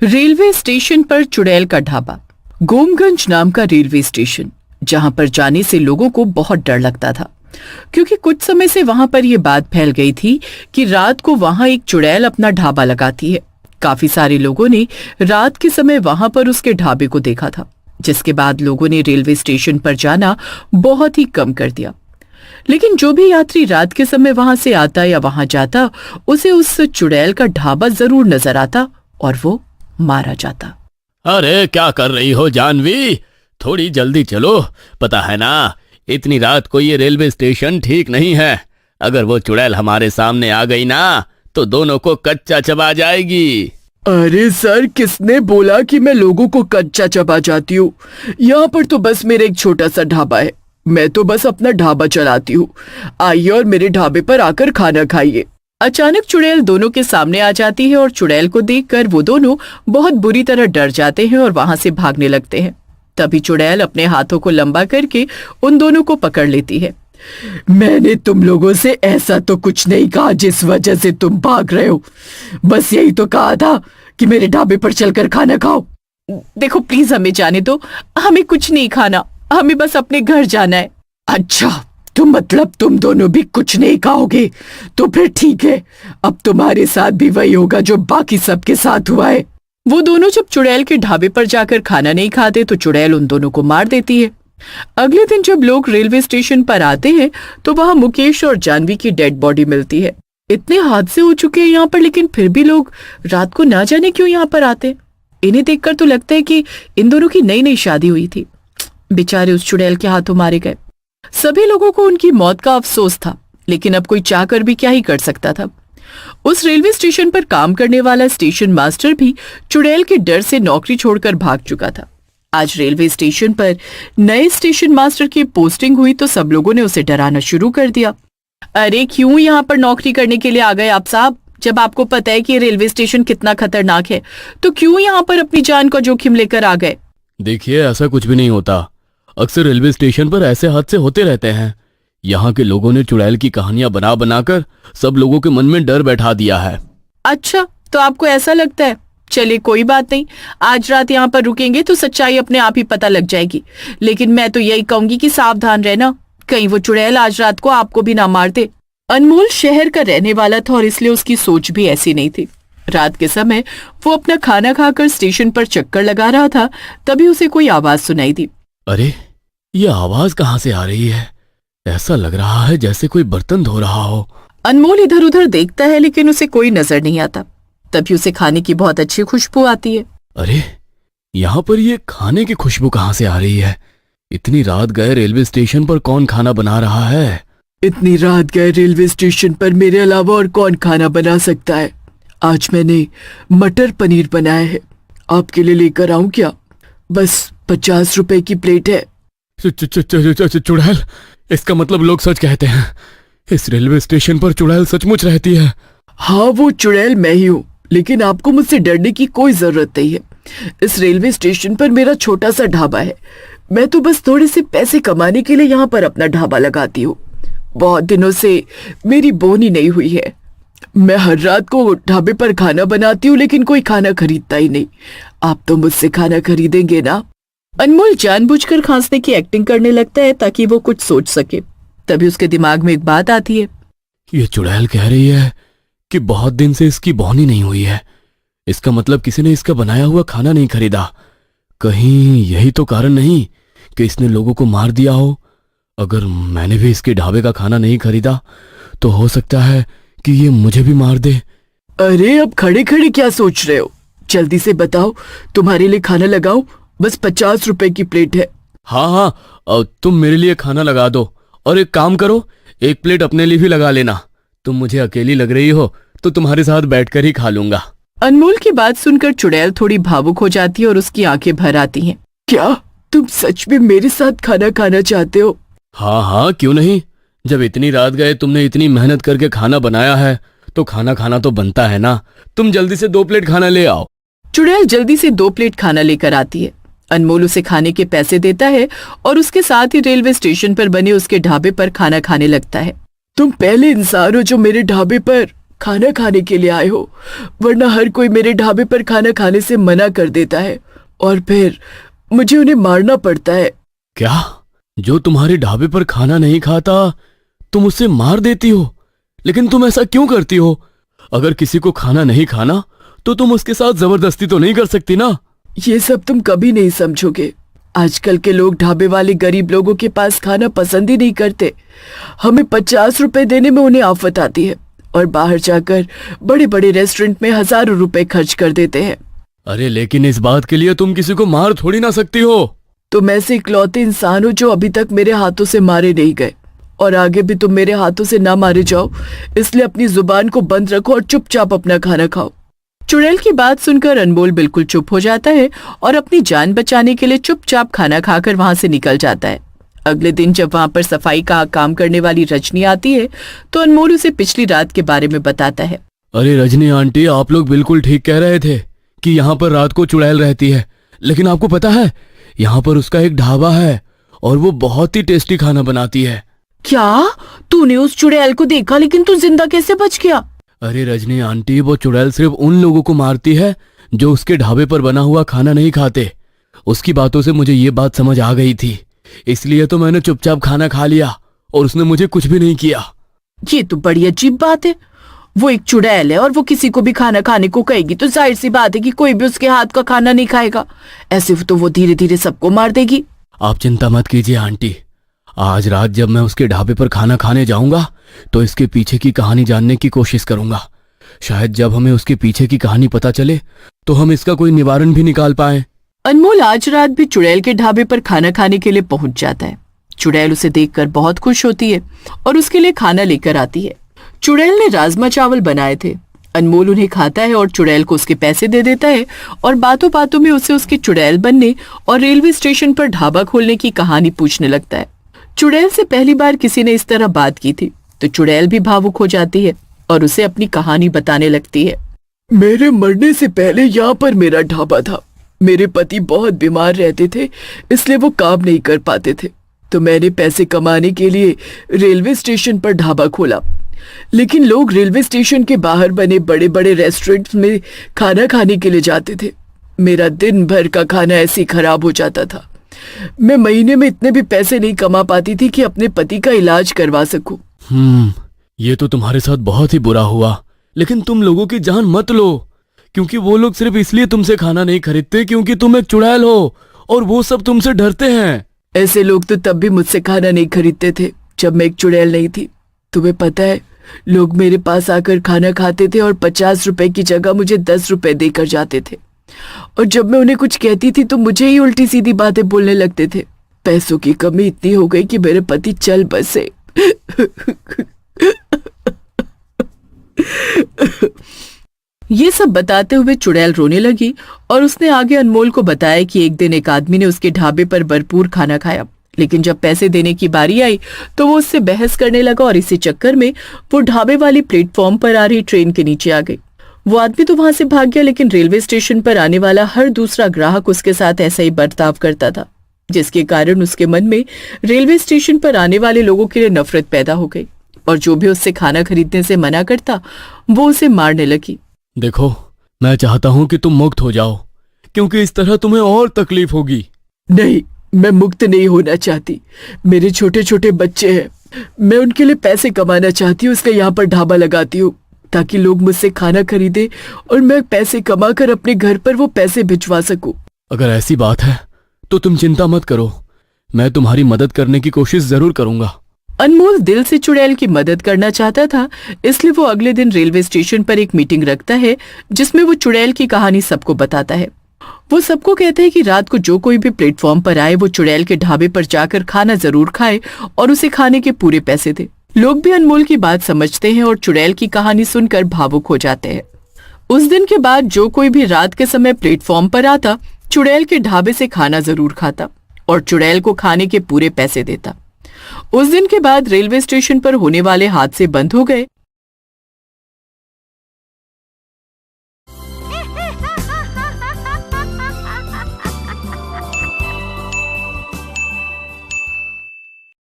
Railway station पर चुड़ैल का ढाबा। गोमगंज नाम का रेलवे स्टेशन, जहां पर जाने से लोगों को बहुत डर लगता था, क्योंकि कुछ समय से वहां पर यह बात फैल गई थी कि रात को वहां एक चुड़ैल अपना ढाबा लगाती है। काफी सारे लोगों ने रात के समय वहां पर उसके ढाबे को देखा था, जिसके बाद लोगों ने रेलवे स्टेशन पर जाना बहुत ही कम कर दिया। लेकिन जो भी यात्री रात के समय वहां से आता या वहां जाता, उसे उस चुड़ैल का ढाबा जरूर नजर आता और वो मारा जाता। अरे क्या कर रही हो जानवी, थोड़ी जल्दी चलो। पता है ना, इतनी रात को ये रेलवे स्टेशन ठीक नहीं है। अगर वो चुड़ैल हमारे सामने आ गई ना तो दोनों को कच्चा चबा जाएगी। अरे सर, किसने बोला कि मैं लोगों को कच्चा चबा जाती हूँ? यहाँ पर तो बस मेरा एक छोटा सा ढाबा है। मैं तो बस अपना ढाबा चलाती हूँ। आइए और मेरे ढाबे पर आकर खाना खाइए। अचानक चुड़ैल दोनों के सामने आ जाती है और चुड़ैल को देखकर वो दोनों बहुत बुरी तरह डर जाते हैं और वहां से भागने लगते हैं। तभी चुड़ैल अपने हाथों को लंबा करके उन दोनों को पकड़ लेती है। मैंने तुम लोगों से ऐसा तो कुछ नहीं कहा जिस वजह से तुम भाग रहे हो। बस यही तो कहा था कि मेरे ढाबे पर चलकर खाना खाओ। देखो प्लीज, हमें जाने दो। हमें कुछ नहीं खाना, हमें बस अपने घर जाना है। अच्छा, तो मतलब तुम दोनों भी कुछ नहीं खाओगे? तो फिर ठीक है, अब तुम्हारे साथ भी वही होगा जो बाकी सबके साथ हुआ है। वो दोनों जब चुड़ैल के ढाबे पर जाकर खाना नहीं खाते तो चुड़ैल उन दोनों को मार देती है। अगले दिन जब लोग रेलवे स्टेशन पर आते हैं तो वहां मुकेश और जानवी की डेड बॉडी मिलती है। इतने हादसे हो चुके हैं यहाँ पर, लेकिन फिर भी लोग रात को ना जाने क्यों यहाँ पर आते। इन्हें देखकर तो लगता है कि इन दोनों की नई नई शादी हुई थी। बेचारे उस चुड़ैल के हाथों मारे गए। सभी लोगों को उनकी मौत का अफसोस था, लेकिन अब कोई चाहकर भी क्या ही कर सकता था। उस रेलवे स्टेशन पर काम करने वाला स्टेशन मास्टर भी चुड़ैल के डर से नौकरी छोड़कर भाग चुका था। आज रेलवे स्टेशन पर नए स्टेशन मास्टर की पोस्टिंग हुई तो सब लोगों ने उसे डराना शुरू कर दिया। अरे क्यों यहाँ पर नौकरी करने के लिए आ गए आप साहब? जब आपको पता है कि रेलवे स्टेशन कितना खतरनाक है, तो क्यों यहाँ पर अपनी जान का जोखिम लेकर आ गए? देखिए, ऐसा कुछ भी नहीं होता। अक्सर रेलवे स्टेशन पर ऐसे हादसे होते रहते हैं। यहाँ के लोगों ने चुड़ैल की कहानियां बना बनाकर सब लोगों के मन में डर बैठा दिया है। अच्छा, तो आपको ऐसा लगता है? चलिए कोई बात नहीं, आज रात यहाँ पर रुकेंगे तो सच्चाई अपने आप ही पता लग जाएगी। लेकिन मैं तो यही कहूंगी कि सावधान रहना, कहीं वो चुड़ैल आज रात को आपको भी ना मार दे। अनमोल शहर का रहने वाला था और इसलिए उसकी सोच भी ऐसी नहीं थी। रात के समय वो अपना खाना खाकर स्टेशन पर चक्कर लगा रहा था, तभी उसे कोई आवाज सुनाई दी। अरे, ये आवाज कहाँ से आ रही है? ऐसा लग रहा है जैसे कोई बर्तन धो रहा हो। अनमोल इधर उधर देखता है, लेकिन उसे कोई नजर नहीं आता। तभी उसे खाने की बहुत अच्छी खुशबू आती है। अरे, यहाँ पर ये खाने की खुशबू कहाँ से आ रही है? इतनी रात गए रेलवे स्टेशन पर कौन खाना बना रहा है? इतनी रात गए रेलवे स्टेशन पर मेरे अलावा और कौन खाना बना सकता है? आज मैंने मटर पनीर बनाया है, आपके लिए लेकर आऊं क्या? बस 50 रुपए की प्लेट है। चुड़ैल? इसका मतलब लोग सच कहते हैं, इस रेलवे स्टेशन पर चुड़ैल सचमुच रहती है? हाँ, वो चुड़ैल मैं ही हूँ, लेकिन आपको मुझसे डरने की कोई जरूरत नहीं है। इस रेलवे स्टेशन पर मेरा छोटा सा ढाबा है। मैं तो बस थोड़े से पैसे कमाने के लिए यहाँ पर अपना ढाबा लगाती हूँ। बहुत दिनों से मेरी बोनी नहीं हुई है। मैं हर रात को ढाबे पर खाना बनाती हूँ, लेकिन कोई खाना खरीदता ही नहीं। आप तो मुझसे खाना खरीदेंगे ना? अनमोल जानबूझकर खांसने की एक्टिंग करने लगता है ताकि वो कुछ सोच सके। तभी उसके दिमाग में एक बात आती है। ये चुड़ैल कह रही है कि बहुत दिन से इसकी बोनी नहीं हुई है। इसका मतलब किसी ने इसका बनाया हुआ खाना नहीं खरीदा। कहीं यही तो कारण नहीं कि इसने लोगों को मार दिया हो। अगर मैंने भी इसके ढाबे का खाना नहीं खरीदा तो हो सकता है कि ये मुझे भी मार दे। अरे, अब खड़े खड़े क्या सोच रहे हो? जल्दी से बताओ, तुम्हारे लिए खाना लगाऊं? बस 50 रुपए की प्लेट है। हाँ, तुम मेरे लिए खाना लगा दो, और एक काम करो, एक प्लेट अपने लिए भी लगा लेना। तुम मुझे अकेली लग रही हो तो तुम्हारे साथ बैठकर ही खा लूंगा। अनमोल की बात सुनकर चुड़ैल थोड़ी भावुक हो जाती है और उसकी आंखें भर आती हैं। क्या तुम सच में मेरे साथ खाना खाना चाहते हो? हाँ, क्यों नहीं। जब इतनी रात गए तुमने इतनी मेहनत करके खाना बनाया है तो खाना खाना तो बनता है ना। तुम जल्दी से 2 प्लेट खाना ले आओ। चुड़ैल जल्दी से 2 प्लेट खाना लेकर आती है। अनमोल उसे खाने के पैसे देता है और उसके साथ ही रेलवे स्टेशन पर बने उसके ढाबे पर खाना खाने लगता है। तुम पहले इंसान हो जो मेरे ढाबे पर खाना खाने के लिए आए हो, वरना हर कोई मेरे ढाबे पर खाना खाने से मना कर देता है और फिर मुझे उन्हें मारना पड़ता है। क्या? जो तुम्हारे ढाबे पर खाना नहीं खाता तुम उसे मार देती हो? लेकिन तुम ऐसा क्यों करती हो? अगर किसी को खाना नहीं खाना तो तुम उसके साथ जबरदस्ती तो नहीं कर सकती ना। ये सब तुम कभी नहीं समझोगे। आजकल के लोग ढाबे वाले गरीब लोगों के पास खाना पसंद ही नहीं करते। हमें 50 रुपए देने में उन्हें आफत आती है और बाहर जाकर बड़े बड़े रेस्टोरेंट में हजारों रुपए खर्च कर देते हैं। अरे लेकिन इस बात के लिए तुम किसी को मार थोड़ी ना सकती हो। तुम ऐसे इकलौते इंसान हो जो अभी तक मेरे हाथों से मारे नहीं गए, और आगे भी तुम मेरे हाथों से ना मारे जाओ, इसलिए अपनी जुबान को बंद रखो और चुपचाप अपना खाना खाओ। चुड़ैल की बात सुनकर अनमोल बिल्कुल चुप हो जाता है और अपनी जान बचाने के लिए चुपचाप खाना खाकर वहां से निकल जाता है। अगले दिन जब वहां पर सफाई का काम करने वाली रजनी आती है तो अनमोल उसे पिछली रात के बारे में बताता है। अरे रजनी आंटी, आप लोग बिल्कुल ठीक कह रहे थे कि यहाँ पर रात को चुड़ैल रहती है, लेकिन आपको पता है यहाँ पर उसका एक ढाबा है और वो बहुत ही टेस्टी खाना बनाती है। क्या? तूने उस चुड़ैल को देखा, लेकिन तू जिंदा कैसे बच गया? अरे रजनी आंटी, वो चुड़ैल सिर्फ उन लोगों को मारती है जो उसके ढाबे पर बना हुआ खाना नहीं खाते। उसकी बातों से मुझे ये बात समझ आ गई थी, इसलिए तो मैंने चुपचाप खाना खा लिया और उसने मुझे कुछ भी नहीं किया। ये तो बड़ी अजीब बात है। वो एक चुड़ैल है और वो किसी को भी खाना खाने को कहेगी तो जाहिर सी बात है कि कोई भी उसके हाथ का खाना नहीं खाएगा। ऐसे तो वो धीरे धीरे सबको मार देगी। आप चिंता मत कीजिए आंटी, आज रात जब मैं उसके ढाबे पर खाना खाने जाऊंगा तो इसके पीछे की कहानी जानने की कोशिश करूंगा। शायद जब हमें उसके पीछे की कहानी पता चले तो हम इसका कोई निवारण भी निकाल पाए। अनमोल आज रात भी चुड़ैल के ढाबे पर खाना खाने के लिए पहुंच जाता है। चुड़ैल उसे देखकर बहुत खुश होती है और उसके लिए खाना लेकर आती है। चुड़ैल ने राजमा चावल बनाए थे। अनमोल उन्हें खाता है और चुड़ैल को उसके पैसे दे देता है और बातों बातों में उसे उसके चुड़ैल बनने और रेलवे स्टेशन पर ढाबा खोलने की कहानी पूछने लगता है। चुड़ैल से पहली बार किसी ने इस तरह बात की थी तो चुड़ैल भी भावुक हो जाती है और उसे अपनी कहानी बताने लगती है। मेरे मरने से पहले यहाँ पर मेरा ढाबा था। मेरे पति बहुत बीमार रहते थे, इसलिए वो काम नहीं कर पाते थे, तो मैंने पैसे कमाने के लिए रेलवे स्टेशन पर ढाबा खोला। लेकिन लोग रेलवे स्टेशन के बाहर बने बड़े बड़े रेस्टोरेंट में खाना खाने के लिए जाते थे। मेरा दिन भर का खाना ऐसे ही खराब हो जाता था। मैं महीने में इतने भी पैसे नहीं कमा पाती थी कि अपने पति का इलाज करवा सकूं। ये तो तुम्हारे साथ बहुत ही बुरा हुआ, लेकिन तुम लोगों की जान मत लो, क्योंकि वो लोग सिर्फ इसलिए तुमसे खाना नहीं खरीदते क्योंकि तुम एक चुड़ैल हो और वो सब तुमसे डरते हैं। ऐसे लोग तो तब भी मुझसे खाना नहीं खरीदते थे जब मैं एक चुड़ैल नहीं थी। तुम्हें पता है, लोग मेरे पास आकर खाना खाते थे और 50 रुपए की जगह मुझे 10 रुपए देकर जाते थे, और जब मैं उन्हें कुछ कहती थी तो मुझे ही उल्टी सीधी बातें बोलने लगते थे। पैसों की कमी इतनी हो गई कि मेरे पति चल बसे। ये सब बताते हुए चुड़ैल रोने लगी और उसने आगे अनमोल को बताया कि एक दिन एक आदमी ने उसके ढाबे पर भरपूर खाना खाया, लेकिन जब पैसे देने की बारी आई तो वो उससे बहस करने लगा और इसी चक्कर में वो ढाबे वाली प्लेटफॉर्म पर आ रही ट्रेन के नीचे आ गई। वो आदमी तो वहां से भाग गया, लेकिन रेलवे स्टेशन पर आने वाला हर दूसरा ग्राहक उसके साथ ऐसा ही बर्ताव करता था, जिसके कारण उसके मन में रेलवे स्टेशन पर आने वाले लोगों के लिए नफरत पैदा हो गई और जो भी उससे खाना खरीदने से मना करता वो उसे मारने लगी। देखो, मैं चाहता हूँ कि तुम मुक्त हो जाओ, क्योंकि इस तरह तुम्हें और तकलीफ होगी। नहीं, मैं मुक्त नहीं होना चाहती। मेरे छोटे छोटे बच्चे हैं, मैं उनके लिए पैसे कमाना चाहती हूँ, इसलिए यहाँ पर ढाबा लगाती हूँ ताकि लोग मुझसे खाना खरीदे और मैं पैसे कमाकर अपने घर पर वो पैसे भिजवा सकूं। अगर ऐसी बात है तो तुम चिंता मत करो, मैं तुम्हारी मदद करने की कोशिश जरूर करूंगा। अनमोल दिल से चुड़ैल की मदद करना चाहता था, इसलिए वो अगले दिन रेलवे स्टेशन पर एक मीटिंग रखता है जिसमें वो चुड़ैल की कहानी सबको बताता है। वो सबको कहते हैं कि रात को जो कोई भी प्लेटफॉर्म पर आए वो चुड़ैल के ढाबे पर जाकर खाना जरूर खाए और उसे खाने के पूरे पैसे दे। लोग भी अनमोल की बात समझते हैं और चुड़ैल की कहानी सुनकर भावुक हो जाते हैं। उस दिन के बाद जो कोई भी रात के समय प्लेटफॉर्म पर आता चुड़ैल के ढाबे से खाना जरूर खाता और चुड़ैल को खाने के पूरे पैसे देता। उस दिन के बाद रेलवे स्टेशन पर होने वाले हादसे बंद हो गए